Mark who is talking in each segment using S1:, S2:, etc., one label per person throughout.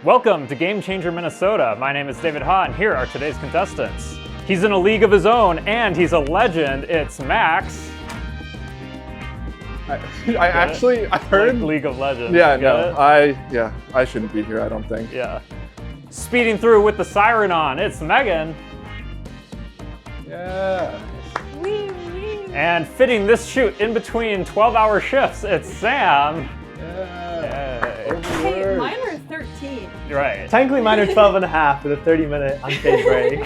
S1: Welcome to Game Changer Minnesota. My name is David Ha, and here are today's contestants. He's in a league of his own, and he's a legend. It's Max.
S2: I heard
S1: like League of Legends.
S2: Yeah, no, I shouldn't be here. I don't think.
S1: Yeah. Speeding through with the siren on, it's Megan.
S2: Yeah.
S1: And fitting this shoot in between 12-hour shifts, it's Sam.
S2: Yeah.
S3: Hey, mine are 13.
S1: Right.
S4: Technically mine are 12 and a half with a 30-minute unpaid break.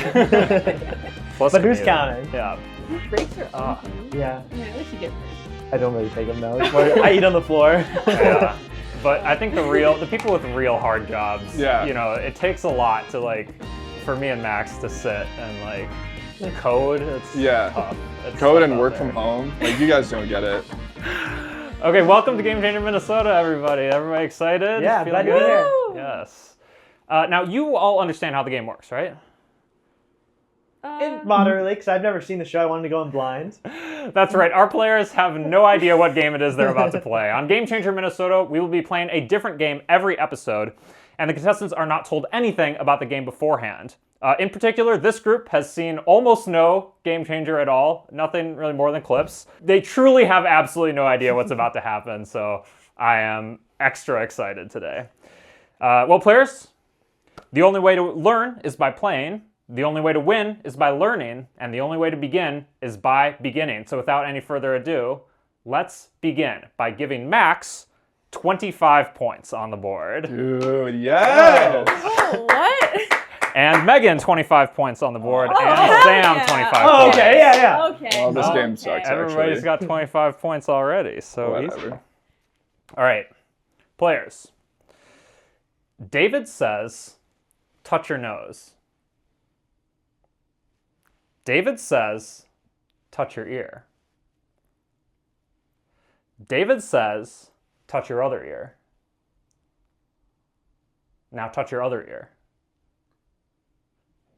S1: Plus
S4: but who's
S1: commute.
S4: counting?
S1: Yeah.
S3: Breaks are awesome.
S4: Yeah.
S3: Yeah, at least you get breaks.
S4: I don't really take them though. I eat on the floor.
S1: Yeah. But I think the people with real hard jobs,
S2: yeah.
S1: You know, it takes a lot to for me and Max to sit and code. It's tough. It's
S2: code
S1: tough
S2: and work
S1: there.
S2: from home. You guys don't get it.
S1: Okay, welcome to Game Changer Minnesota, everybody. Everybody excited?
S4: Yeah,
S1: Feeling
S4: glad to be here.
S1: Yes. Now, you all understand how the game works, right?
S4: Moderately, because I've never seen the show. I wanted to go in blind.
S1: That's right. Our players have no idea what game it is they're about to play. On Game Changer Minnesota, we will be playing a different game every episode, and the contestants are not told anything about the game beforehand. In particular, this group has seen almost no Game Changer at all, nothing really more than clips. They truly have absolutely no idea what's about to happen, so I am extra excited today. Well, players, the only way to learn is by playing, the only way to win is by learning, and the only way to begin is by beginning. So without any further ado, let's begin by giving Max 25 points on the board.
S2: Dude, yes!
S3: Oh, what?
S1: And Megan, 25 points on the board, and Sam, 25 points.
S4: Oh, okay, yeah.
S3: Okay.
S2: Well, this game sucks,
S1: Everybody's got 25 points already, so easy.
S2: Whatever.
S1: All right, players. David says, touch your nose. David says, touch your ear. David says, touch your other ear. Now touch your other ear.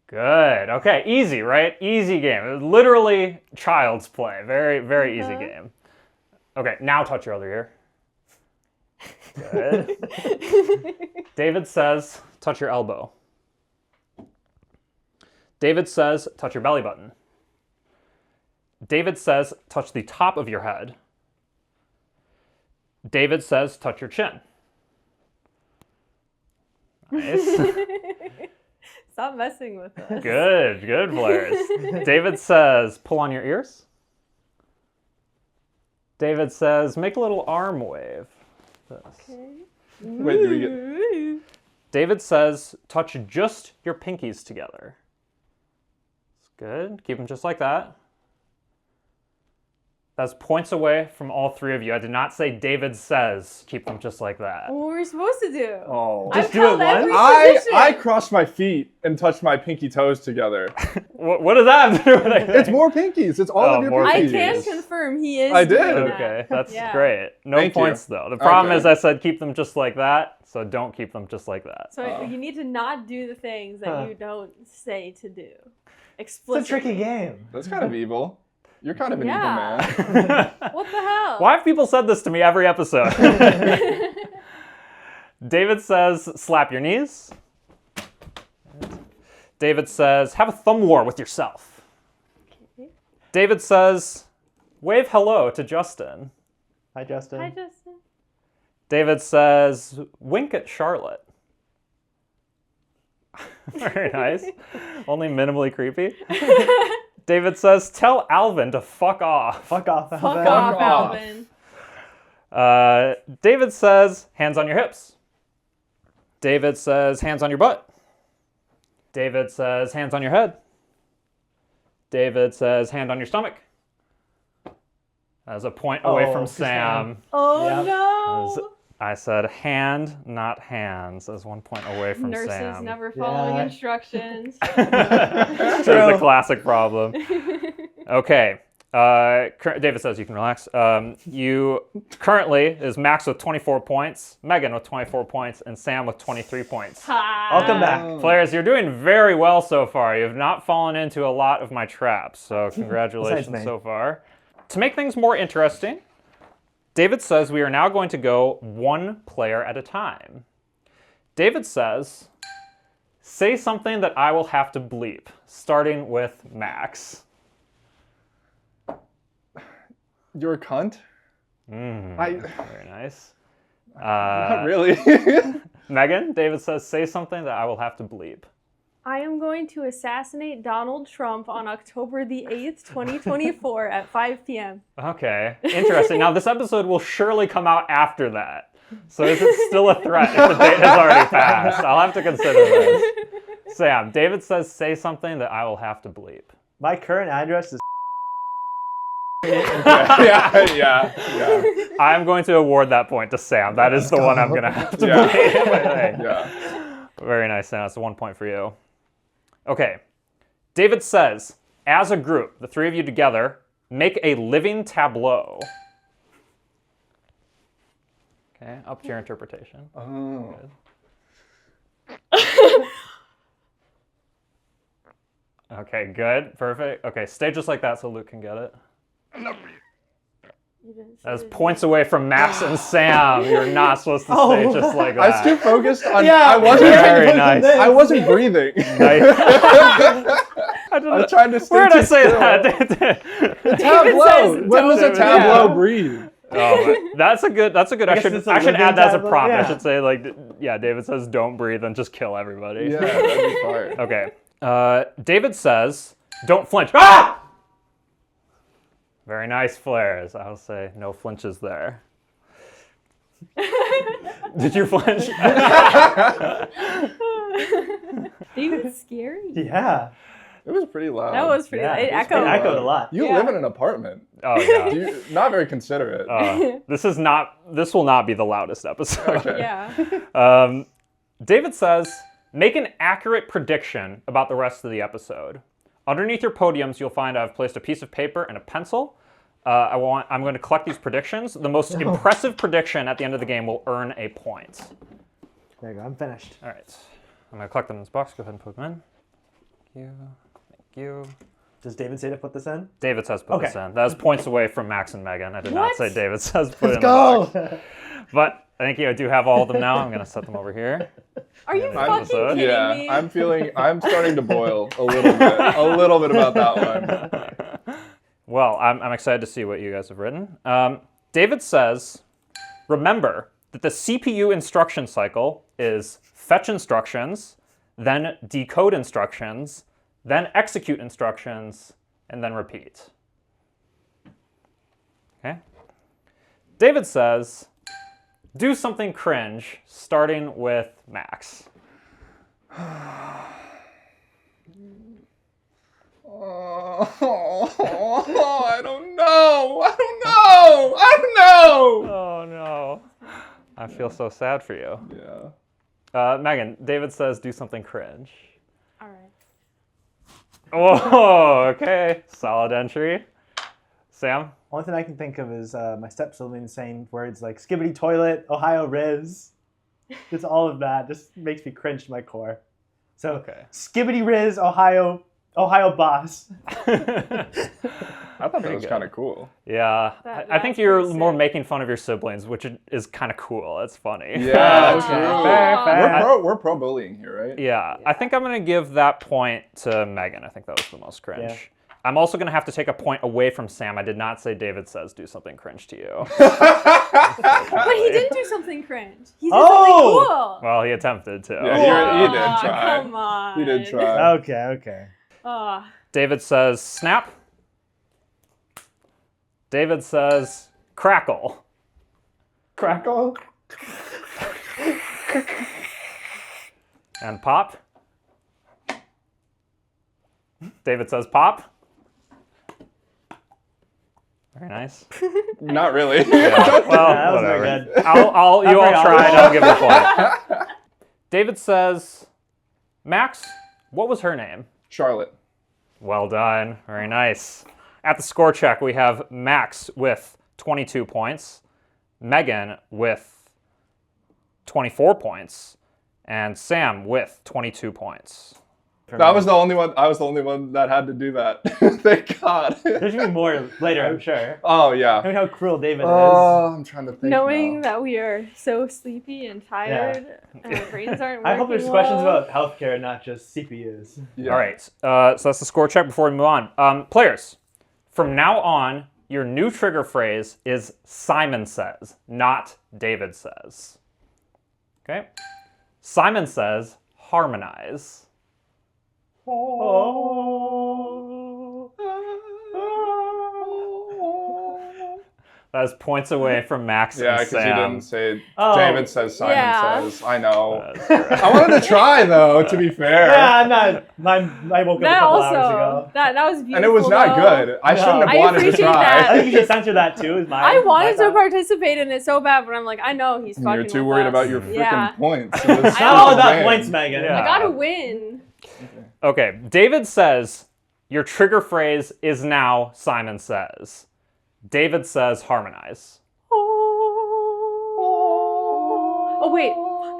S1: Good. Okay, easy, right? Easy game. It was literally child's play. Very, very easy game. Okay, now touch your other ear. Good. David says, touch your elbow. David says, touch your belly button. David says, touch the top of your head. David says, touch your chin. Nice.
S3: Stop messing with us.
S1: Good players. David says, pull on your ears. David says, make a little arm wave.
S3: Okay.
S2: Wait, do we get...
S1: David says, touch just your pinkies together. It's good. Keep them just like that. That's points away from all three of you. I did not say David says keep them just like that.
S3: What were we supposed to do?
S2: Oh.
S3: I've
S4: Just do it
S3: held every
S4: once?
S3: position.
S2: I crossed my feet and touched my pinky toes together.
S1: What does that have to do with anything?
S2: It's more pinkies. It's all of your
S1: more
S3: I
S2: pinkies.
S3: can confirm he is.
S2: I did.
S3: doing that.
S1: Okay, that's
S3: Yeah.
S1: great. No
S2: Thank you.
S1: points though. The problem
S2: Okay.
S1: is I said keep them just like that, so don't keep them just like that.
S3: So you need to not do the things that you don't say to do.
S4: It's
S3: Explicitly.
S4: a tricky game.
S2: That's kind of evil. You're kind of an
S3: Yeah.
S2: evil man.
S3: What the hell?
S1: Why have people said this to me every episode? David says, slap your knees. David says, have a thumb war with yourself.
S3: Okay.
S1: David says, wave hello to Justin.
S4: Hi, Justin.
S3: Hi, Justin.
S1: David says, wink at Charlotte. Very nice. Only minimally creepy. David says, tell Alvin to fuck off.
S4: Fuck off,
S3: Fuck
S4: Alvin.
S3: off,
S2: off.
S3: Alvin.
S1: David says, hands on your hips. David says, hands on your butt. David says, hands on your head. David says, hand on your stomach. That's a point away from
S4: for
S1: Sam.
S3: Oh
S4: Yep.
S3: no.
S1: I said hand, not hands. That's 1 point away from
S3: Nurses
S1: Sam.
S3: never following
S4: Yeah.
S3: instructions.
S1: That's a classic problem. Okay. David says you can relax. You currently is Max with 24 points, Megan with 24 points, and Sam with 23 points.
S4: I'll come back.
S1: Players, you're doing very well so far. You have not fallen into a lot of my traps, so congratulations
S4: me.
S1: so far. To make things more interesting, David says we are now going to go one player at a time. David says, say something that I will have to bleep, starting with Max.
S2: You're a cunt?
S1: Very nice.
S2: Not really.
S1: Megan, David says, say something that I will have to bleep.
S3: I am going to assassinate Donald Trump on October the 8th, 2024 at 5 p.m.
S1: Okay, interesting. Now, this episode will surely come out after that. So is it still a threat if the date has already passed? I'll have to consider this. Sam, David says, say something that I will have to bleep.
S4: My current address is.
S2: yeah.
S1: I'm going to award that point to Sam. That is the one I'm going to have to
S2: Yeah.
S1: bleep.
S2: Yeah.
S1: Very nice, Sam. That's 1 point for you. Okay. David says, as a group, the three of you together, make a living tableau. Okay, up to your interpretation.
S2: Oh.
S1: Okay, good. Perfect. Okay, stay just like that so Luke can get it.
S3: You didn't say
S1: That's
S3: his
S1: points away from Max and Sam. You're not supposed to stay just like
S2: I was too
S1: that.
S2: focused on.
S4: Yeah,
S1: Very nice.
S2: I wasn't breathing.
S1: Nice. I don't
S2: I
S1: know.
S2: was trying to stay
S1: Where did I
S2: too
S1: say
S2: still.
S1: that?
S2: Tableau.
S3: says
S2: When does a
S3: don't.
S2: tableau
S1: Yeah.
S2: breathe?
S1: Oh, that's a good. I
S4: guess
S1: should
S4: it's a
S1: add
S4: living
S1: that as a
S4: tableau,
S1: prompt. I
S4: yeah.
S1: should say yeah. David says, "Don't breathe and just kill everybody."
S2: Yeah, that'd be fire.
S1: Okay. David says, "Don't flinch." Ah! Very nice flares. I'll say no flinches there. Did you flinch?
S3: David's scary.
S4: Yeah.
S2: It was pretty loud.
S3: That was pretty.
S4: Yeah.
S3: It
S4: It
S3: echoed.
S4: echoed a lot.
S2: You
S3: Yeah.
S2: live in an apartment.
S1: Oh yeah.
S2: Not very considerate.
S1: This will not be the loudest episode.
S2: Okay.
S3: Yeah.
S1: David says, make an accurate prediction about the rest of the episode. Underneath your podiums, you'll find I've placed a piece of paper and a pencil. I'm going to collect these predictions. The most impressive prediction at the end of the game will earn a point.
S4: There you go. I'm finished.
S1: All right. I'm going to collect them in this box. Go ahead and put them in. Thank you. Thank you.
S4: Does David say to put this in?
S1: David says put this in. That is points away from Max and Megan. I did not
S3: What?
S1: say David says put it in
S4: Let's
S1: the box.
S4: go.
S1: But thank you. I do have all of them now. I'm going to set them over here.
S3: Are you
S1: Yeah,
S3: fucking
S1: episode.
S3: kidding
S2: Yeah,
S3: me?
S2: I'm starting to boil a little bit about that one.
S1: Well, I'm excited to see what you guys have written. David says, remember that the CPU instruction cycle is fetch instructions, then decode instructions, then execute instructions, and then repeat. Okay? David says, do something cringe, starting with Max.
S2: Oh, I don't know.
S1: Oh no. I feel so sad for you.
S2: Yeah.
S1: Megan, David says do something cringe.
S3: All right.
S1: Oh, okay. Solid entry. Sam?
S4: Only thing I can think of is my stepsibling saying words like skibbity toilet, Ohio Riz. Just all of that just makes me cringe to my core. So
S1: Okay.
S4: skibbity Riz, Ohio boss.
S2: I thought that was
S1: good.
S2: kind of cool.
S1: Yeah.
S3: That-
S1: I think
S3: that's
S1: you're
S3: pretty
S1: more
S3: sick.
S1: making fun of your siblings, which is kind of cool. It's funny.
S2: Yeah,
S3: Oh.
S2: true.
S4: Fair.
S2: We're pro bullying here, right?
S1: Yeah. I think I'm going to give that point to Megan. I think that was the most cringe.
S4: Yeah.
S1: I'm also going to have to take a point away from Sam. I did not say David says do something cringe to you.
S3: But he didn't do something cringe. He did
S4: Oh!
S3: something cool.
S1: Well, he attempted to.
S2: Yeah, he did
S3: Aw,
S2: try.
S3: Come on.
S2: He did try.
S4: Okay.
S3: Aw.
S1: David says snap. David says crackle.
S4: Crackle.
S1: And pop. David says pop. Very nice.
S2: Not really.
S1: Yeah, well,
S4: that was
S1: whatever.
S4: very good.
S1: You all
S4: Not very
S1: tried.
S4: honest.
S1: I'll give you a point. David says, Max, what was her name?
S2: Charlotte.
S1: Well done. Very nice. At the score check, we have Max with 22 points, Megan with 24 points, and Sam with 22 points.
S2: That was the only one. I was the only one that had to do that. Thank God.
S4: There's gonna be more later, I'm sure.
S2: Oh yeah.
S4: I mean how cruel David is.
S2: Oh, I'm trying to think.
S3: Knowing
S2: now.
S3: that we are so sleepy and tired, and our brains aren't working
S4: I hope there's
S3: well.
S4: questions about healthcare, not just CPUs.
S2: Yeah.
S1: All right, so that's the score check before we move on. Players, from now on, your new trigger phrase is Simon says, not David says. Okay? Simon says, harmonize. That is points away from Max
S2: Yeah,
S1: and
S2: because
S1: Sam.
S2: you didn't say
S4: Oh.
S2: David says, Simon
S3: Yeah.
S2: says. I know.
S1: That's correct.
S2: I wanted to try though, to be fair.
S4: Yeah, I'm not. I woke up a
S3: That
S4: couple
S3: also,
S4: hours ago.
S3: that was beautiful.
S2: And it was not
S3: though.
S2: good. I
S4: No.
S2: shouldn't have
S3: I
S2: wanted to
S3: appreciate
S2: try.
S3: that.
S4: I think you should censor that too. Is my.
S3: I wanted
S4: my
S3: to
S4: thought.
S3: participate in it so bad, but I'm like, I know he's fucking
S2: You're too
S3: with
S2: worried
S3: us.
S2: about your freaking
S3: Yeah.
S2: points.
S3: I
S4: It's not all about points, Megan.
S1: Yeah.
S3: I gotta win.
S1: Okay, David says, your trigger phrase is now Simon says. David says, harmonize.
S3: Oh wait.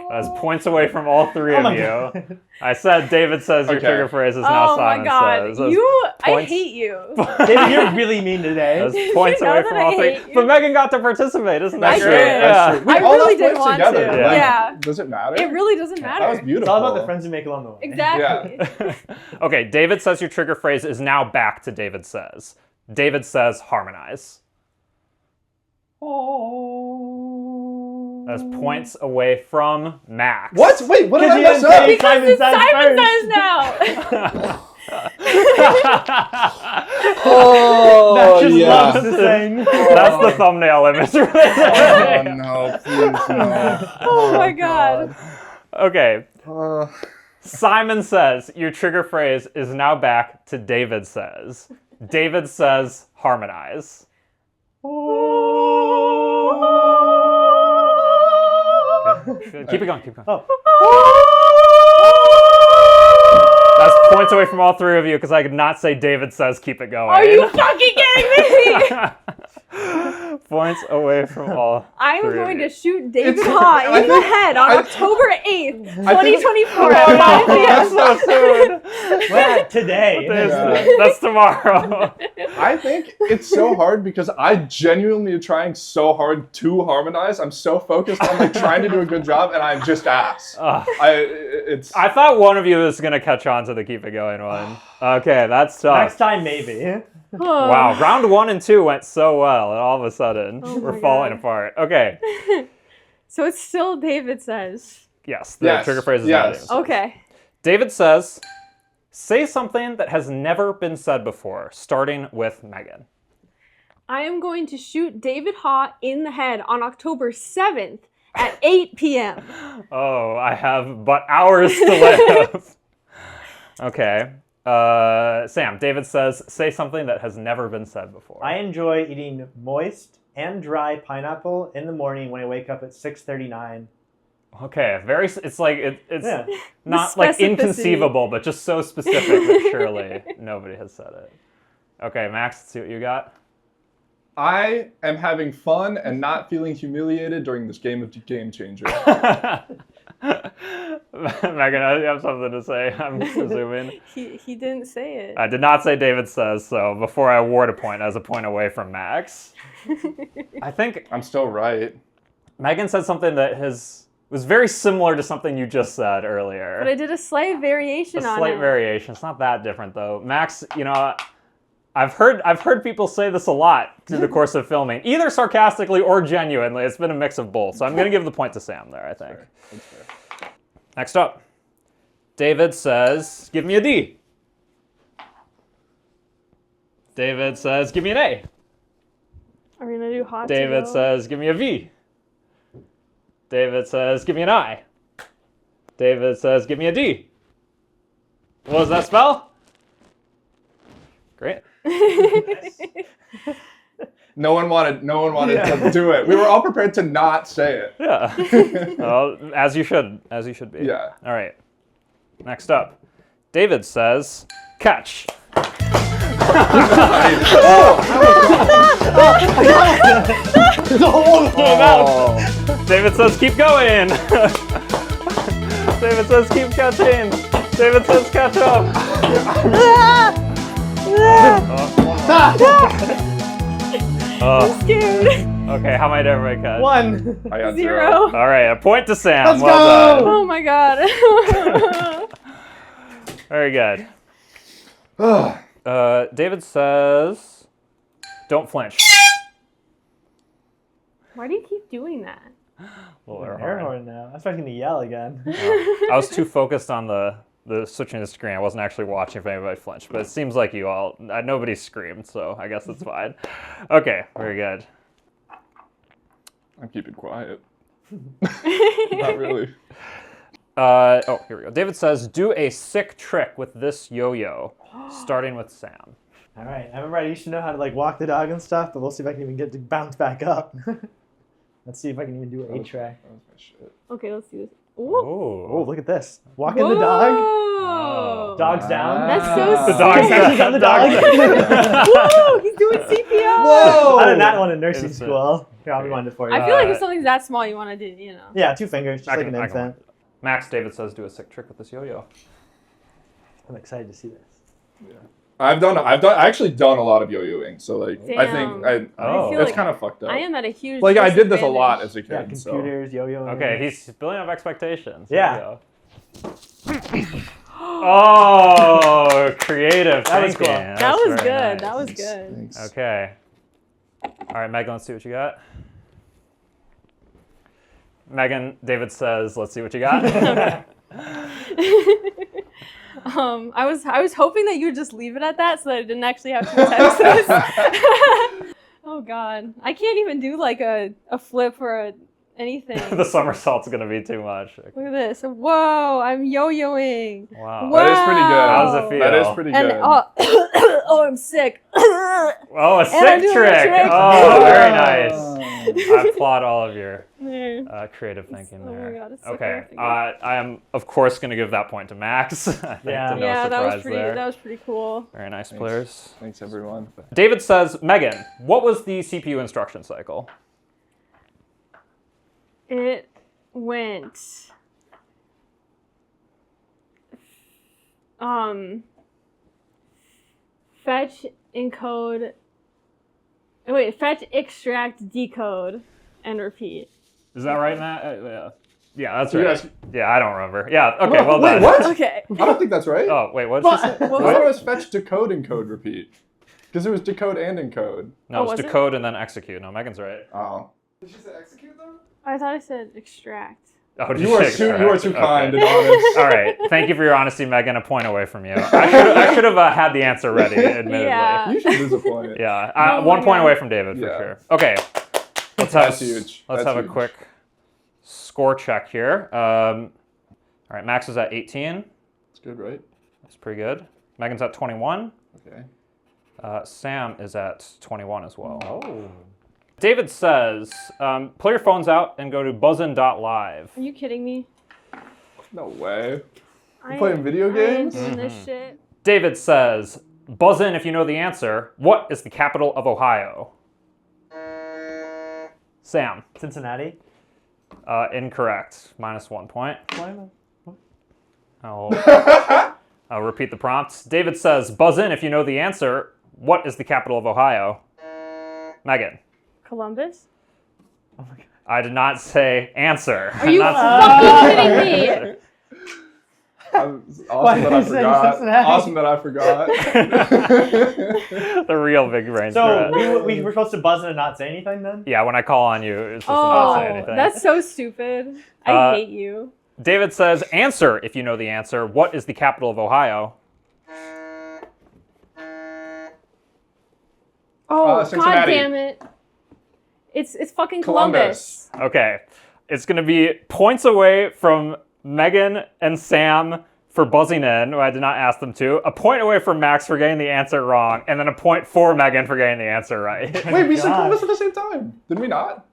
S1: That's points away from all three
S4: Oh
S1: of
S4: my
S1: you.
S4: God.
S1: I said David says your
S2: Okay.
S1: trigger phrase is now
S3: Oh my
S1: Simon
S3: god.
S1: says. That's
S3: I
S1: points-
S3: hate you.
S4: David, you're really mean today.
S1: That's
S3: Did
S1: points
S3: you know
S1: away
S3: that
S1: from
S3: I
S1: all three.
S3: hate you?
S1: But Megan got to participate, isn't that
S3: I
S1: great?
S3: did.
S1: Yeah.
S2: We
S3: I
S2: all
S3: really
S2: have
S3: did
S2: points
S3: want
S2: together.
S3: to.
S1: Yeah.
S3: Yeah.
S2: Does it matter?
S3: It really doesn't matter.
S2: That was
S4: It's
S2: beautiful.
S4: all about the friends you make along the way.
S3: Exactly.
S1: Okay, David says your trigger phrase is now back to David says. David says harmonize. That's points away from Max.
S2: What? Wait, what did I
S4: Because
S2: mess
S4: you
S2: up?
S4: didn't
S3: Because
S4: Simon
S3: it's
S4: says
S3: Simon
S4: first.
S3: says now.
S2: Oh,
S4: Max just
S2: yeah.
S4: loves to sing.
S1: That's the thumbnail image.
S2: Oh, no, please, no.
S3: Oh my god.
S1: Okay,
S2: Uh,
S1: Simon says your trigger phrase is now back to David says. David says harmonize. Okay. Keep it going, keep it going. That's points away from all three of you because I could not say David says keep it going.
S3: Are you fucking kidding me?
S1: Points away from all
S3: I'm
S1: three
S3: going
S1: of
S3: to
S1: you.
S3: shoot David
S2: It's-
S3: Haw
S2: I
S3: in the
S2: think-
S3: head on
S2: I-
S3: October 8th,
S2: I think-
S3: 2024 at 5 p.m.
S1: so soon.
S4: Well, today.
S1: That's tomorrow.
S2: I think it's so hard because I genuinely am trying so hard to harmonize. I'm so focused on like trying to do a good job, and I'm just ass.
S1: I thought one of you was gonna catch on to the keep it going one. Okay, that's tough.
S4: Next time, maybe.
S1: Wow, round 1 and 2 went so well, and all of a sudden we're
S3: my
S1: falling
S3: God.
S1: apart. Okay,
S3: So it's still David says.
S1: yes, the
S2: Yes,
S1: trigger phrase is
S2: yes.
S1: now
S3: Okay.
S1: David says, say something that has never been said before, starting with Megan.
S3: I am going to shoot David Haw in the head on October 7th at 8 p.m.
S1: Oh, I have but hours to live. Okay. Sam, David says, say something that has never been said before.
S4: I enjoy eating moist and dry pineapple in the morning when I wake up at 6:39.
S1: Okay, it's like, it's
S4: Yeah.
S1: not
S3: The
S1: like
S3: specificity.
S1: inconceivable, but just so specific that surely nobody has said it. Okay, Max, let's see what you got.
S2: I am having fun and not feeling humiliated during this game of Game Changer.
S1: Megan, you have something to say, I'm presuming.
S3: He didn't say it.
S1: I did not say David says, so before I award a point, I was a point away from Max. I think
S2: I'm still right.
S1: Megan said something that was very similar to something you just said earlier.
S3: But I did a slight variation
S1: A
S3: on
S1: slight
S3: it.
S1: variation. It's not that different though. Max, I've heard people say this a lot through the course of filming, either sarcastically or genuinely. It's been a mix of both. So I'm going to give the point to Sam there, I think.
S2: That's fair.
S1: Next up, David says, give me a D. David says, give me an A.
S3: Are we gonna do hot?
S1: David
S3: to go?
S1: says, give me a V. David says, give me an I. David says, give me a D. What does that spell? Great.
S2: No one wanted to do it. We were all prepared to not say it.
S1: Yeah. Well, as you should be.
S2: Yeah.
S1: All right. Next up, David says, catch.
S2: Oh.
S1: David says, keep going. David says, keep catching. David says ketchup.
S3: I'm scared.
S1: Okay, how many did everybody catch?
S4: 1.
S2: I got
S3: 0.
S1: All right, a point to Sam.
S4: Let's
S1: Well
S4: go!
S3: Oh my god.
S1: done. Very good. David says, don't flinch.
S3: Why do you keep doing that?
S1: Little air
S4: Air
S1: horn.
S4: horn now. I was expecting to yell again.
S1: I was too focused on the switching the screen. I wasn't actually watching if anybody flinched, but it seems like you all, nobody screamed, so I guess it's fine. Okay, very good.
S2: I'm keeping quiet. Not really.
S1: Oh, here we go. David says, do a sick trick with this yo-yo, starting with Sam.
S4: All right, I remember I used to know how to like walk the dog and stuff, but we'll see if I can even get to bounce back up. Let's see if I can even do a track.
S2: That was my shit.
S3: Okay, let's do this.
S4: Oh,
S1: Oh,
S4: look at this. Walking the dog.
S3: Whoa.
S4: Dog's down.
S3: That's so
S1: The dog's
S3: sick.
S1: down.
S4: the dog.
S3: Whoa, he's doing CPR.
S2: Whoa!
S4: I did that one in nursing
S1: It's,
S4: school. Here, I'll rewind it for you.
S3: I feel like if something's that small, you want to do, you know.
S4: Yeah, 2 fingers, just
S1: I
S4: like
S1: can-
S4: an
S1: I can-
S4: infant.
S1: Max, David says, do a sick trick with this yo-yo.
S4: I'm excited to see this.
S2: I've actually done a lot of yo-yoing, so like I think
S3: Damn.
S1: Oh.
S3: feel
S2: it's
S3: like
S2: kind of fucked up.
S3: I am at a huge
S2: Like I did this a lot
S3: disadvantage.
S2: as a
S4: Yeah,
S2: kid. So.
S4: computers, yo-yo.
S1: Okay, he's building up expectations.
S4: Yeah.
S1: Here we go. Oh, creative
S4: That was
S1: thinking.
S4: cool.
S3: That
S1: That's
S3: was
S1: very
S3: good.
S1: nice.
S3: That was good.
S2: Thanks.
S1: Okay. All right, Megan, let's see what you got. Megan, David says, let's see what you got.
S3: I was hoping that you would just leave it at that so that I didn't actually have to text this. Oh god, I can't even do like a flip or anything.
S1: The somersault's going to be too much.
S3: Look at this. Whoa, I'm yo-yoing.
S1: Wow.
S3: Wow.
S2: That is pretty good.
S1: How does it feel?
S2: That is pretty
S3: And
S2: good.
S3: oh, I'm sick.
S1: Oh, a
S3: And I'm
S1: sick
S3: doing a
S1: trick.
S3: trick.
S1: Oh, very nice. I applaud all of your
S3: There.
S1: creative thinking
S3: Oh my
S1: there.
S3: God, it's so
S1: Okay,
S3: creative.
S1: I am of course going to give that point to Max. I think
S4: Yeah.
S1: to no
S3: Yeah, that was
S1: surprise
S3: pretty.
S1: there.
S3: That was pretty cool.
S1: Very nice
S2: Thanks.
S1: players.
S2: Thanks everyone.
S1: David says, Megan, what was the CPU instruction cycle?
S3: It went. Fetch, encode. Wait, fetch, extract, decode, and repeat.
S1: Is that right, Matt? Yeah. Yeah, that's
S2: You
S1: right.
S2: guys-
S1: Yeah, I don't remember. Yeah, okay, well
S2: Wait,
S1: done.
S2: what?
S3: Okay.
S2: I don't think that's right.
S1: Oh, wait, what did she say?
S2: I thought it was fetch, decode, encode, repeat. Because it was decode and encode.
S1: No,
S3: Oh,
S1: it's
S3: was it?
S1: decode and then execute. No, Megan's right.
S2: Oh. Did she say execute though?
S3: I thought I said extract.
S1: Oh, did
S2: You are
S1: say
S2: too
S1: correct?
S2: kind and
S1: Okay.
S2: honest.
S1: All right, thank you for your honesty, Megan. A point away from you. I should have had the answer ready, admittedly.
S3: Yeah.
S2: You should disappoint.
S1: Yeah,
S3: Oh my
S1: 1 point
S3: God.
S1: away from David for
S2: Yeah.
S1: sure. Okay, let's
S2: That's huge.
S1: Let's
S2: That's
S1: have a
S2: huge.
S1: quick score check here. All right, Max is at 18.
S2: It's good, right?
S1: That's pretty good. Megan's at 21.
S2: Okay.
S1: Sam is at 21 as well.
S4: Oh.
S1: David says, pull your phones out and go to buzzin.live.
S3: Are you kidding me?
S2: No way.
S3: I
S2: playing video
S3: I ain't
S2: games?
S3: doing this shit.
S1: David says, buzz in if you know the answer. What is the capital of Ohio? Sam.
S4: Cincinnati.
S1: Incorrect. -1 point. I'll repeat the prompt. David says, buzz in if you know the answer. What is the capital of Ohio? Megan.
S3: Columbus?
S4: Oh my god.
S1: I did not say answer.
S3: Are you fucking kidding me?
S2: Awesome that I
S4: did you say
S2: forgot.
S4: Cincinnati?
S2: Awesome that I forgot.
S1: The real big brain
S4: So
S1: threat.
S4: we were supposed to buzz in and not say anything then?
S1: Yeah, when I call on you, it's supposed to not say
S3: Oh,
S1: anything.
S3: that's so stupid. I hate you.
S1: David says, answer if you know the answer. What is the capital of Ohio?
S3: Oh, god
S2: Cincinnati.
S3: damn it. It's fucking Columbus.
S1: Okay. It's going to be points away from Megan and Sam for buzzing in, who I did not ask them to. A point away from Max for getting the answer wrong, and then a point for Megan for getting the answer right.
S2: Wait, we said
S4: God.
S2: Columbus at the same time. Did we not?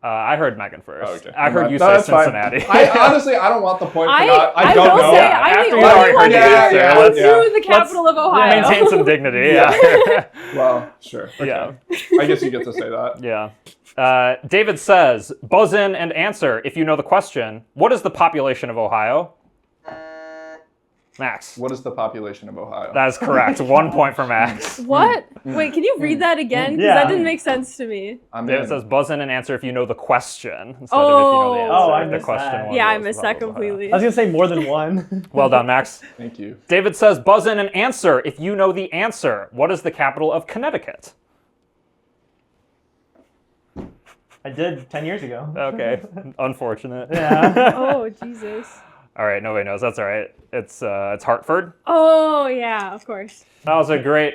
S1: I heard Megan first.
S2: Oh, okay.
S1: I heard you
S2: No,
S1: say
S2: that's fine.
S1: Cincinnati.
S2: I honestly, I don't want the point for
S3: I
S2: not. I don't
S3: will
S2: know.
S3: say
S1: Yeah,
S3: I'm
S1: after
S3: the
S1: you
S3: only
S1: already
S3: one
S1: heard the
S3: here
S1: answer,
S3: who
S1: let's-
S3: knew the capital of Ohio.
S1: Maintain some dignity. Yeah.
S2: Well, sure. Okay.
S1: Yeah.
S2: I guess you get to say that.
S1: Yeah. David says, buzz in and answer if you know the question. What is the population of Ohio? Max.
S2: What is the population of Ohio?
S1: That is correct. 1 point for Max.
S3: What? Wait, can you read that again? Because
S4: Yeah.
S3: that didn't make sense to me.
S1: David says buzz in and answer if you know the question instead
S3: Oh.
S1: of if you know the answer.
S4: Oh, I
S1: The
S4: missed
S1: question
S4: that.
S1: was
S3: Yeah, I
S1: what was
S3: missed
S1: the
S3: that
S1: population of Ohio.
S3: completely.
S4: I was gonna say more than one.
S1: Well done, Max.
S2: Thank you.
S1: David says buzz in and answer if you know the answer. What is the capital of Connecticut?
S4: I did 10 years ago.
S1: Okay, unfortunate.
S4: Yeah.
S3: Oh, Jesus.
S1: All right, nobody knows. That's all right. It's Hartford.
S3: Oh, yeah, of course.
S1: That was a great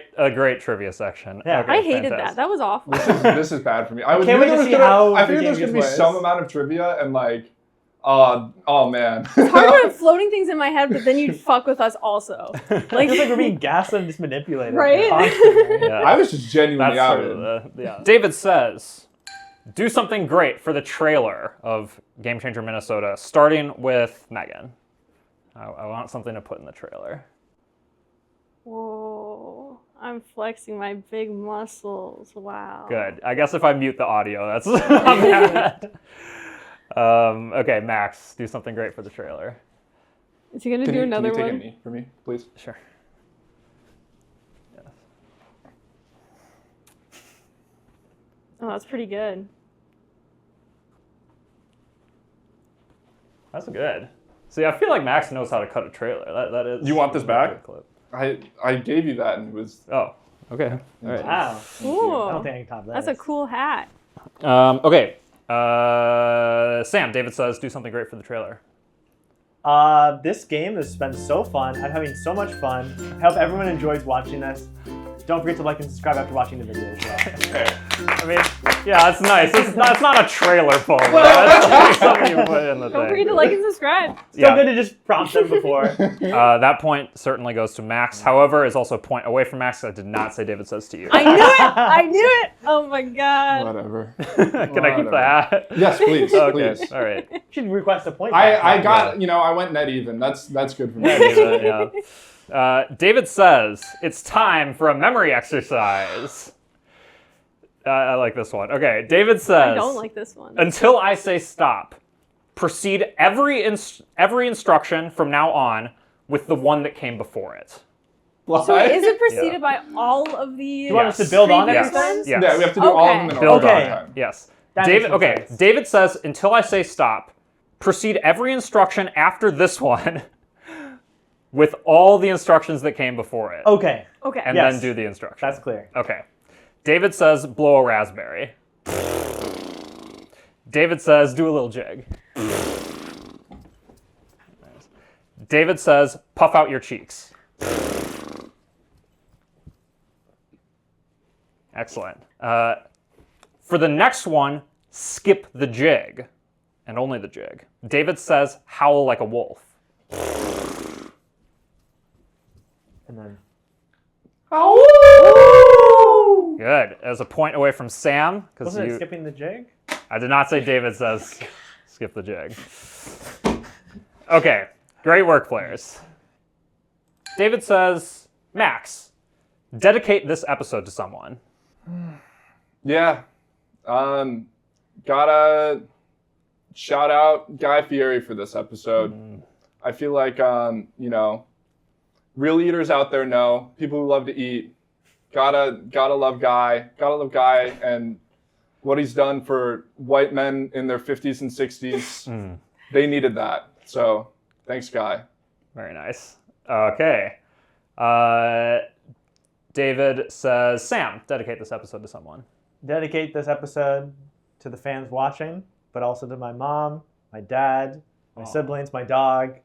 S1: trivia section.
S4: Yeah.
S1: Okay,
S3: I hated
S1: fantastic.
S3: that. That was awful.
S2: This is bad for me. I was
S4: can't wait to see how
S2: I
S4: the
S2: figured
S4: game
S2: there's gonna be
S4: gets
S2: some
S4: worse.
S2: amount of trivia and like, oh man.
S3: It's hard when floating things in my head, but then you'd fuck with us also.
S4: I feel like we're being gaslit and just manipulated.
S3: Right?
S4: Constantly.
S1: Yeah.
S2: I was just genuinely
S1: That's
S2: out.
S1: sort of yeah. David says, do something great for the trailer of Game Changer Minnesota, starting with Megan. I want something to put in the trailer.
S3: Whoa. I'm flexing my big muscles. Wow.
S1: Good. I guess if I mute the audio, that's not bad. Okay, Max, do something great for the trailer.
S3: Is he going to
S2: Can
S3: do
S2: you
S3: another
S2: take a
S3: one?
S2: knee for me, please?
S1: Sure. Yes.
S3: Oh, that's pretty good.
S1: That's good. See, I feel like Max knows how to cut a trailer. That is.
S2: You want this
S1: a
S2: back?
S1: good clip.
S2: I gave you that and it was.
S1: Oh, okay. All right.
S4: Wow. I don't
S3: Ooh.
S4: think I can top that.
S3: That's a cool hat.
S1: Okay. Sam, David says, do something great for the trailer.
S4: This game has been so fun. I'm having so much fun. I hope everyone enjoys watching this. Don't forget to like and subscribe after watching the video as well.
S1: Okay. I mean, yeah, that's nice. It's not a trailer poem. That's something you put in the
S3: Don't forget
S1: thing.
S3: to like and subscribe.
S4: Still good to just prompt them before.
S1: That point certainly goes to Max. However, is also a point away from Max. I did not say David says to you.
S3: I knew it! I knew it! Oh my god.
S2: Whatever.
S1: Can I keep the hat?
S2: Yes, please.
S1: Okay.
S2: Please.
S1: All right.
S4: You should request a point.
S2: I got, I went net even. That's good for me.
S1: Yeah. David says, it's time for a memory exercise. I like this one. Okay, David says,
S3: I don't like this one.
S1: until I say stop, proceed every instruction from now on with the one that came before it.
S3: So is it preceded by all of the
S4: you want us to build on
S3: previous
S4: everything?
S3: ones?
S1: Yes.
S2: Yeah, we have to do all of them in a
S1: Build
S2: row.
S1: on.
S4: Okay.
S1: Yes.
S4: That
S1: David.
S4: makes
S1: Okay.
S4: sense.
S1: David says, until I say stop, proceed every instruction after this one with all the instructions that came before it.
S4: Okay,
S3: Okay.
S1: And
S4: Yes.
S1: then do the instruction.
S4: that's clear.
S1: Okay. David says, blow a raspberry. David says, do a little jig. David says, puff out your cheeks. Excellent. For the next one, skip the jig, and only the jig. David says, howl like a wolf.
S4: And then
S1: Good. As a point away from Sam, because
S4: wasn't it skipping the jig?
S1: I did not say David says skip the jig. Okay, great work, players. David says, Max, dedicate this episode to someone.
S2: Yeah. Gotta shout out Guy Fieri for this episode. I feel like, real eaters out there know, people who love to eat, gotta love Guy. Gotta love Guy and what he's done for white men in their 50s and 60s. They needed that. So thanks, Guy.
S1: Very nice. Okay. David says, Sam, dedicate this episode to someone.
S4: Dedicate this episode to the fans watching, but also to my mom, my dad, my siblings, my dog,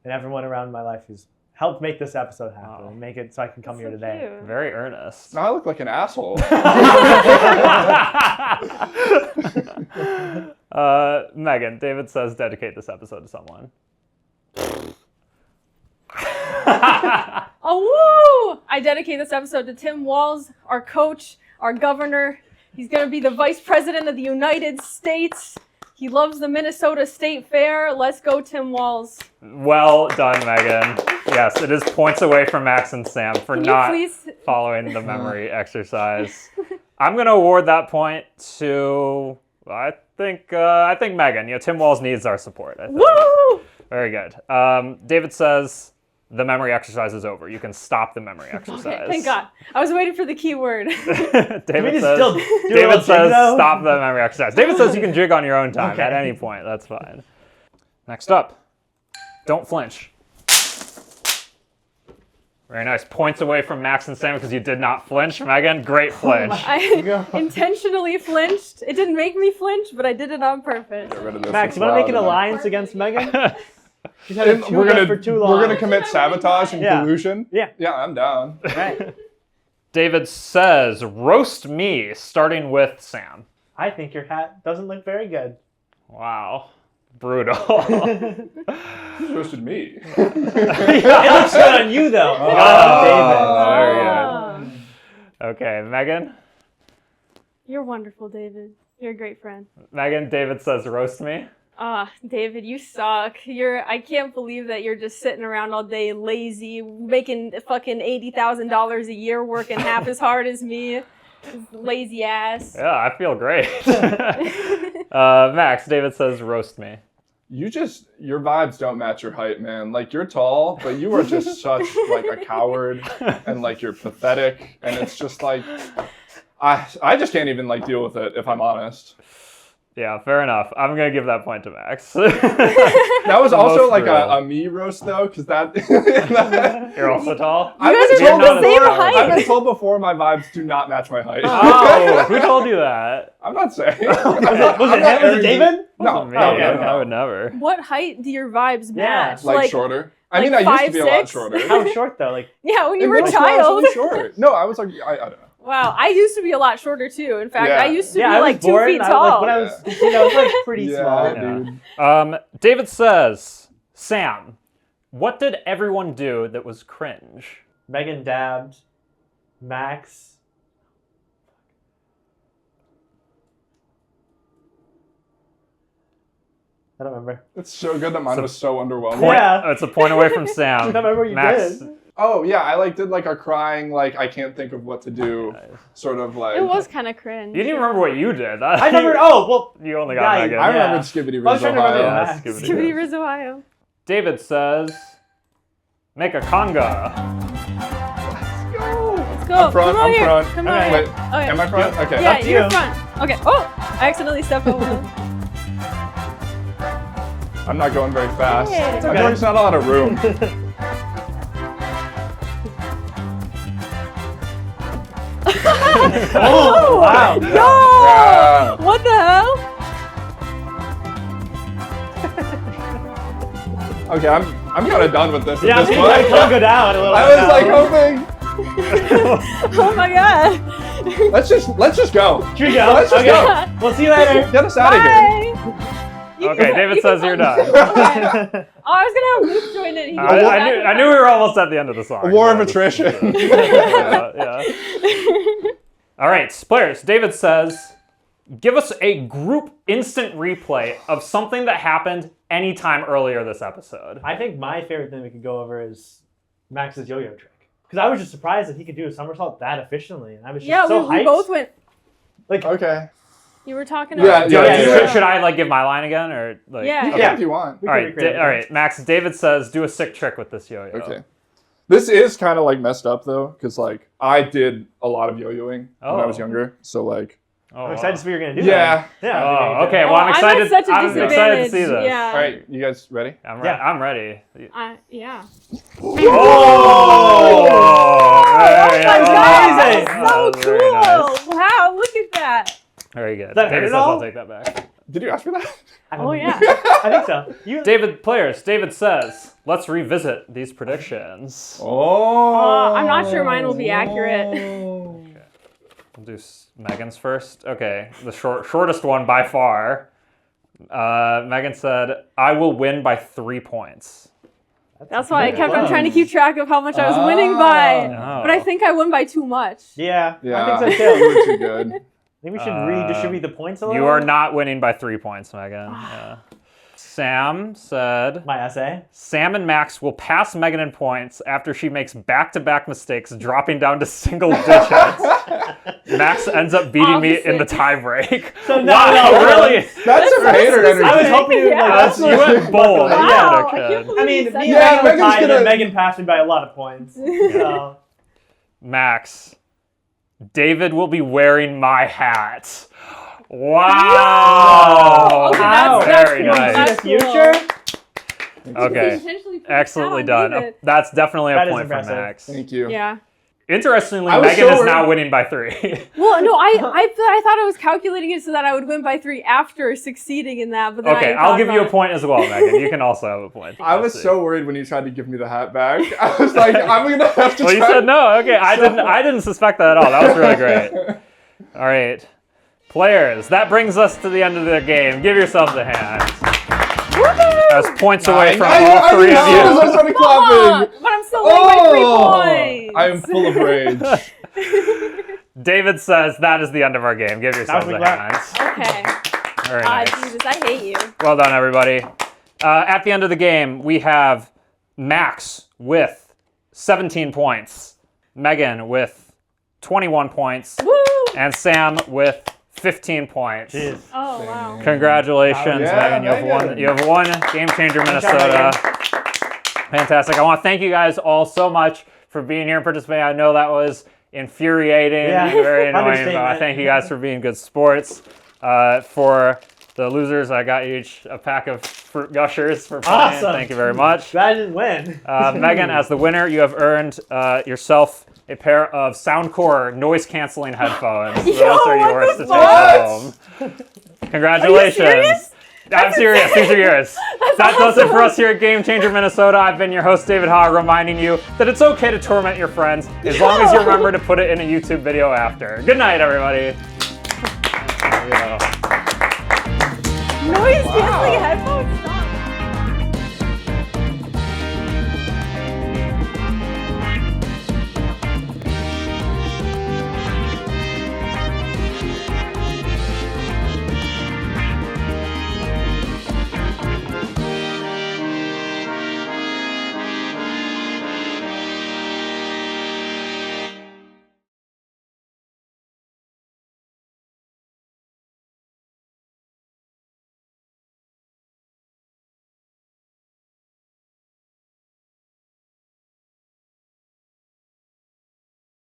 S4: and everyone around my life who's helped make this episode happen and make it so I can come here today.
S3: Cute.
S1: Very earnest.
S2: Now I look like an asshole.
S1: Megan, David says, dedicate this episode to someone.
S3: Oh, woo! I dedicate this episode to Tim Walz, our coach, our governor. He's going to be the vice president of the United States. He loves the Minnesota State Fair. Let's go, Tim Walz.
S1: Well done, Megan. Yes, it is points away from Max and Sam for
S3: Can you
S1: not
S3: please?
S1: following the memory exercise. I'm going to award that point to, I think Megan. Tim Walz needs our support, I think.
S3: Woo!
S1: Very good. David says, the memory exercise is over. You can stop the memory exercise.
S3: Okay, thank God. I was waiting for the key word.
S1: David
S4: still
S1: says,
S4: do a
S1: David
S4: little
S1: says
S4: jig, though?
S1: stop the memory exercise. David says you can jig on your own time
S4: Okay.
S1: at any point. That's fine. Next up, don't flinch. Very nice. Points away from Max and Sam because you did not flinch. Megan, great flinch.
S3: I intentionally flinched. It didn't make me flinch, but I did it on purpose.
S2: Get rid of this.
S4: Max,
S2: It's
S4: you want to make an
S2: loud enough.
S4: alliance against Megan? She's had it
S2: We're gonna
S4: for too long.
S2: we're gonna commit sabotage and
S4: Yeah.
S2: collusion.
S4: Yeah.
S2: Yeah, I'm down.
S4: Right.
S1: David says, roast me, starting with Sam.
S4: I think your hat doesn't look very good.
S1: Wow. Brutal.
S2: Who roasted me?
S4: It looks good on you, though.
S2: Oh.
S1: Very
S3: Ah.
S1: good. Okay, Megan.
S3: You're wonderful, David. You're a great friend.
S1: Megan, David says, roast me.
S3: David, you suck. I can't believe that you're just sitting around all day lazy, making fucking $80,000 a year, working half as hard as me. Lazy ass.
S1: Yeah, I feel great. Max, David says, roast me.
S2: Your vibes don't match your height, man. Like, you're tall, but you are just such like a coward, and like you're pathetic, and it's just like I just can't even like deal with it if I'm honest.
S1: Yeah, fair enough. I'm going to give that point to Max.
S2: That was
S1: The
S2: also
S1: most
S2: like
S1: real.
S2: a me roast though, because that
S1: You're also tall?
S3: You guys are
S1: told
S3: the same
S1: before-
S3: height.
S2: I've been told before my vibes do not match my height.
S1: Oh, who told you that?
S2: I'm not saying.
S4: Was it David?
S2: No,
S1: Me.
S2: no,
S4: okay,
S2: no,
S4: okay.
S1: I
S2: no.
S1: would never.
S3: What height do your vibes
S4: Yeah.
S3: match?
S2: Like shorter. I mean,
S3: like
S2: I used to be a lot
S3: 5'6"?
S2: shorter.
S4: How short, though? Like,
S3: Yeah, when you
S2: In
S3: were a
S2: middle school, I was
S3: child.
S2: really short. No, I was like, I don't know.
S3: Wow, I used to be a lot shorter too. In fact,
S2: Yeah.
S3: I used to
S4: yeah,
S3: be
S4: I was
S3: like 2
S4: born,
S3: feet
S4: I,
S3: tall.
S4: like, when I was, I was like pretty
S2: Yeah,
S4: small.
S1: Yeah.
S2: dude.
S1: David says, Sam, what did everyone do that was cringe?
S4: Megan dabbed. Max. I don't remember.
S2: It's so good that mine
S1: So-
S2: was so underwhelming.
S1: Point,
S4: Yeah.
S1: It's a point away from Sam.
S4: I don't remember what you
S1: Max,
S4: did.
S2: Oh yeah, I like did like a crying like I can't think of what to do sort of like.
S3: It was kind of cringe.
S1: You didn't even remember what you did.
S4: I remember. Oh, well.
S1: You only got
S4: Yeah,
S1: Megan.
S2: I
S4: Yeah.
S2: remembered Skibbity
S4: I was
S2: Riz
S4: trying to remember
S2: Ohio.
S4: that.
S1: Skibbity
S3: Skibidi
S1: Riz.
S3: Riz, Ohio.
S1: David says, make a conga.
S3: Let's go.
S2: I'm front,
S3: Come on
S2: I'm
S3: here.
S2: front.
S3: Come
S4: Alright.
S3: on
S2: Wait,
S3: here. Okay.
S2: am I front? Okay.
S3: Yeah,
S4: Up to
S3: you're
S4: you.
S3: front. Okay. Oh, I accidentally stepped over.
S2: I'm not going very fast.
S3: Hey. It's
S2: I
S4: okay.
S2: feel like there's not a lot of room.
S4: Oh, wow.
S3: Yo!
S2: Yeah.
S3: What the hell?
S2: Okay, I'm kind of done with this
S4: Yeah,
S2: at this
S4: I
S2: point.
S4: can go down a little
S2: I
S4: bit
S2: was
S4: now.
S2: like hoping.
S3: Oh my god.
S2: Let's just go.
S4: Here we go.
S2: Let's just
S4: Okay.
S2: go.
S4: We'll see you later.
S2: Get us out of here.
S3: Bye. You
S1: Okay,
S3: can-
S1: David
S3: you can
S1: says you're
S3: find-
S1: done.
S3: Okay. Oh, I was gonna have Luke join in. He
S1: I knew we were almost at the end of the song.
S2: A war of
S1: so-
S2: attrition.
S1: yeah. All right, players. David says, give us a group instant replay of something that happened anytime earlier this episode.
S4: I think my favorite thing we could go over is Max's yo-yo trick. Because I was just surprised that he could do a somersault that efficiently. And I was just
S3: Yeah,
S4: so
S3: we
S4: hyped.
S3: both went.
S4: Like,
S2: Okay.
S3: You were talking
S2: Yeah,
S3: about.
S2: yeah.
S1: Should I like give my line again or like?
S3: Yeah.
S2: Okay,
S4: Yeah.
S2: if you want.
S4: we
S1: All
S4: could
S1: right,
S4: recreate it.
S1: all right, Max. David says, do a sick trick with this yo-yo.
S2: Okay. This is kind of like messed up though, because like I did a lot of yo-yoing when I was
S1: Oh.
S2: younger. So like,
S1: Oh,
S4: I'm excited to see what you're going to do.
S2: Yeah.
S4: then. Yeah.
S1: Oh, okay.
S3: Oh,
S1: Well, I'm excited.
S3: at such a
S1: I'm
S3: disadvantage.
S1: excited to see this.
S3: Yeah.
S2: all right, you guys ready?
S1: I'm,
S4: Yeah.
S1: I'm ready.
S3: Yeah.
S1: Oh!
S3: Oh my god,
S4: amazing.
S3: that's so
S1: That was
S3: cool!
S1: very nice.
S3: Wow, look at that.
S1: Very good.
S4: that
S1: David
S4: hurt
S1: says
S4: at all?
S1: I'll take that back.
S2: Did you ask for that?
S4: I don't
S3: Oh
S4: know.
S3: yeah.
S4: I think so. You,
S1: David says, let's revisit these predictions.
S2: Oh.
S3: I'm not sure mine will be accurate.
S1: We'll do Megan's first. Okay, the shortest one by far. Megan said, I will win by 3 points.
S3: That's why I kept on
S4: close.
S3: trying to keep track of how much I was winning by.
S1: Oh.
S3: But I think I won by too much.
S4: yeah,
S2: Yeah,
S4: I think so
S2: you
S4: too.
S2: were too good.
S4: I think we should redistribute the points a little.
S1: You are not winning by 3 points, Megan. Yeah. Sam said,
S4: My essay.
S1: Sam and Max will pass Megan in points after she makes back-to-back mistakes, dropping down to single digits. Max ends up beating me in the
S3: Opposite.
S1: tiebreak.
S4: So now
S1: wow,
S4: we all
S1: really?
S4: won.
S2: That's some hater energy.
S4: I was hoping you
S3: Yeah.
S4: like,
S1: You went bold.
S3: Wow,
S1: Yeah,
S3: I
S1: kid.
S3: can't believe
S4: I mean,
S3: you said
S4: me and
S2: Yeah,
S4: Megan were
S2: Megan's
S4: tied, and
S2: gonna-
S4: Megan passed me by a lot of points. So.
S1: Max, David will be wearing my hat. Wow.
S3: Okay,
S4: Wow.
S3: that's
S1: Very
S3: cool.
S1: nice.
S3: That's
S4: In the
S3: cool.
S4: future?
S1: Okay.
S3: Intentionally put
S1: Excellently
S3: that on
S1: done.
S3: David.
S1: That's definitely a
S4: That is
S1: point for
S4: impressive.
S1: Max.
S2: Thank you.
S3: Yeah.
S1: Interestingly,
S2: I was
S1: Megan
S2: so
S1: is
S2: worried.
S1: now winning by 3.
S3: Well, no, I thought I was calculating it so that I would win by 3 after succeeding in that, but then
S1: Okay,
S3: I
S1: I'll
S3: thought
S1: give you a
S3: about it.
S1: point as well, Megan. You can also have a point.
S2: I was
S1: Let's see.
S2: so worried when you tried to give me the hat back. I was like, I'm gonna have to
S1: Well, you
S2: try.
S1: said no. Okay, I didn't suspect that at all. That was really great. All right, players. That brings us to the end of the game. Give yourselves a hand. That's points away from all 3 of
S2: I
S1: you.
S2: started
S3: Come on,
S2: clapping.
S3: but I'm still winning by 3
S2: Oh,
S3: points.
S2: I am full of rage.
S1: David says that is the end of our game. Give yourselves
S4: was
S1: a
S4: a clap.
S1: hand.
S3: Okay.
S1: Very nice.
S3: Jesus, I hate you.
S1: Well done, everybody. At the end of the game, we have Max with 17 points, Megan with 21 points,
S3: Woo!
S1: and Sam with 15 points.
S4: Jeez.
S3: Oh, wow.
S1: Congratulations,
S2: Yeah,
S1: Megan. You have
S2: Megan.
S1: won. You have won Game Changer
S4: job,
S1: Minnesota. Fantastic. I want to thank you guys all so much for being here and participating. I know that was infuriating
S4: Yeah.
S1: and very annoying, but I
S4: Understatement.
S1: thank you guys for being good sports. For the losers, I got you each a pack of Fruit Gushers for playing.
S4: Awesome.
S1: Thank you very much.
S4: Glad I didn't win.
S1: Megan, as the winner, you have earned yourself a pair of Soundcore noise-canceling headphones.
S3: Yo,
S1: Those are
S3: what
S1: yours
S3: the
S1: to
S3: fuck?
S1: take home. Congratulations.
S3: serious?
S1: I'm serious. These are yours. That does it for us here at Game Changer Minnesota. I've been your host, David Hogg, reminding you that it's okay to torment your friends as long as you remember to put it in a YouTube video after. Good night, everybody.
S3: Noise canceling headphones?